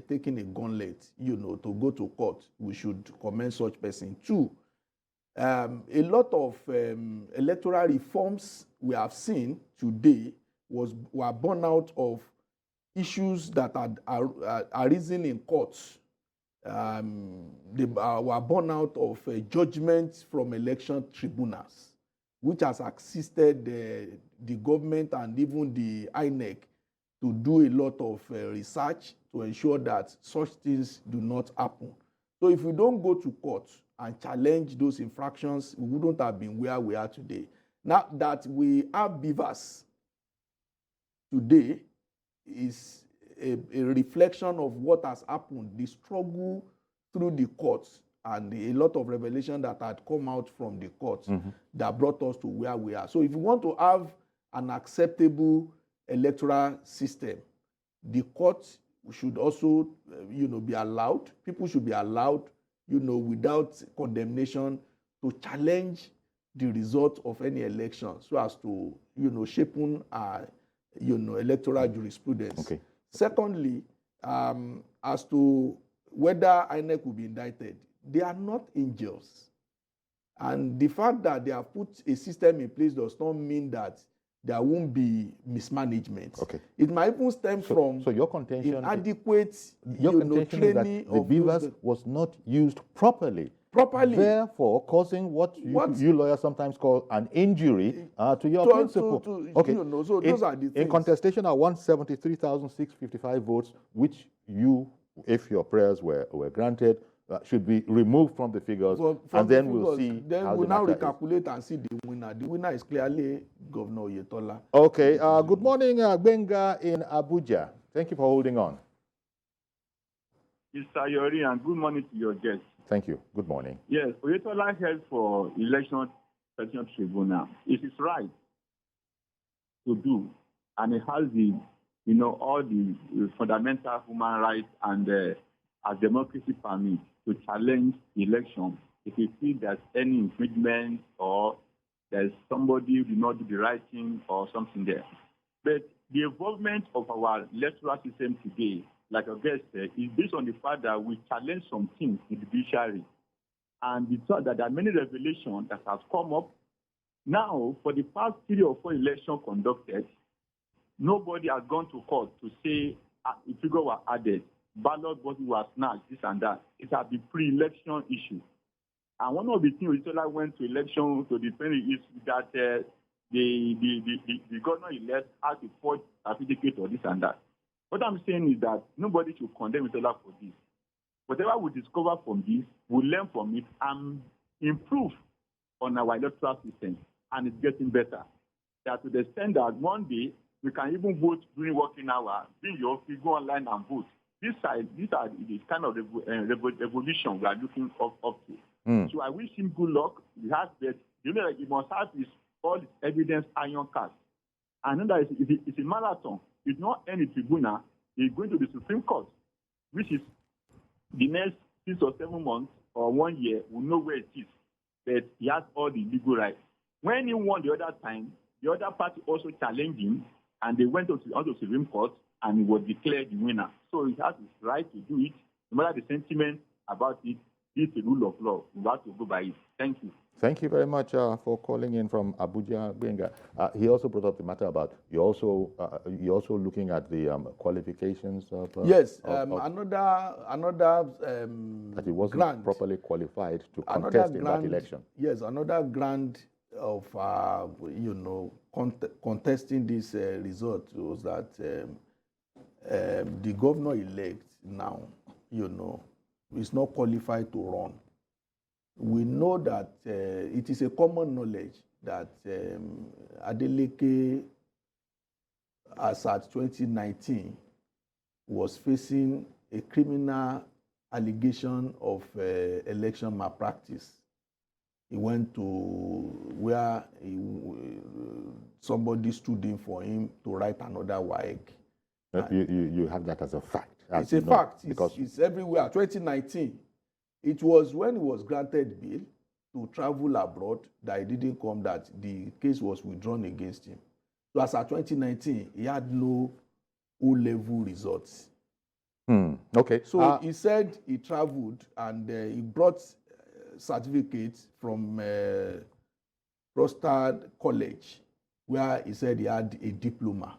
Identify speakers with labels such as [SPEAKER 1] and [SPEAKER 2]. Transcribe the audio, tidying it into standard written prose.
[SPEAKER 1] taking a gauntlet, to go to court, we should commend such person. Two, a lot of electoral reforms we have seen today were born out of issues that are arisen in courts. They were born out of judgments from election tribunals, which has assisted the government and even the INEC to do a lot of research to ensure that such things do not happen. So if we don't go to court and challenge those infractions, we wouldn't have been where we are today. Now that we have beavers today is a reflection of what has happened, the struggle through the courts and a lot of revelation that had come out from the courts that brought us to where we are. So if we want to have an acceptable electoral system, the courts should also, be allowed, people should be allowed, without condemnation to challenge the result of any election so as to, shape electoral jurisprudence.
[SPEAKER 2] Okay.
[SPEAKER 1] Secondly, as to whether INEC will be indicted, they are not angels. And the fact that they have put a system in place does not mean that there won't be mismanagement.
[SPEAKER 2] Okay.
[SPEAKER 1] It might even stem from
[SPEAKER 2] your contention,
[SPEAKER 1] inadequate
[SPEAKER 2] contention
[SPEAKER 1] training
[SPEAKER 2] is that the beavers was not used properly. Therefore, causing what you lawyers sometimes call an injury to your principle. Okay.
[SPEAKER 1] So those are the things.
[SPEAKER 2] In contestation are 173,655 votes, which you, if your prayers were granted, should be removed from the figures, and then we'll see.
[SPEAKER 1] Then we'll now recalculate and see the winner. The winner is clearly Governor Oyetola.
[SPEAKER 2] Okay. Good morning, Benga in Abuja. Thank you for holding on.
[SPEAKER 3] Mr. Yori, and good morning to your guests.
[SPEAKER 2] Thank you. Good morning.
[SPEAKER 3] Yes, Oyetola held for election session tribunal. It is right to do, and it has the, all the fundamental human rights and as democracy permits to challenge the election if you feel there's any infringement or there's somebody who did not do the right thing or something there. But the involvement of our electoral system today, like your guest said, is based on the fact that we challenge some things in the judiciary. And we thought that there are many revelations that have come up. Now, for the past 3 or 4 elections conducted, nobody has gone to court to say a figure was added, ballot boxes were snatched, this and that. It has been pre-election issue. And one of the things Oyetola went to election to defend is that the governor-elect has a forged certificate or this and that. What I'm saying is that nobody should condemn Oyetola for this. Whatever we discover from this, we'll learn from it and improve on our electoral system, and it's getting better. That to the extent that one day we can even vote during working hour, bring your office, go online and vote. These are the kind of revolution we are looking up to. So I wish him good luck. He has that. He must have his all his evidence iron cast. And then it's a marathon. It's not any tribunal. He's going to the Supreme Court, which is the next 6 or 7 months or 1 year. We'll know where it is. But he has all the legal rights. When he won the other time, the other party also challenged him, and they went to the Supreme Court, and he was declared the winner. So he has his right to do it. No matter the sentiment about it, it's a rule of law. We have to go by it. Thank you.
[SPEAKER 2] Thank you very much for calling in from Abuja, Benga. He also brought up the matter about you're also looking at the qualifications of
[SPEAKER 1] yes,
[SPEAKER 2] another that he wasn't
[SPEAKER 1] grant,
[SPEAKER 2] properly qualified to contest in that election.
[SPEAKER 1] Yes, another grant of contesting this result was that the governor-elect now, is not qualified to run. We know that it is a common knowledge that Adeleke, as at 2019, was facing a criminal allegation of election malpractice. He went to where somebody stood in for him to write another WAEC.
[SPEAKER 2] You have that as a fact.
[SPEAKER 1] It's a fact. It's everywhere. 2019. It was when he was granted bail to travel abroad that he didn't come, that the case was withdrawn against him. So as at 2019, he had no O-level results.
[SPEAKER 2] Okay.
[SPEAKER 1] So he said he traveled and he brought certificates from Prostad College, where he said he had a diploma.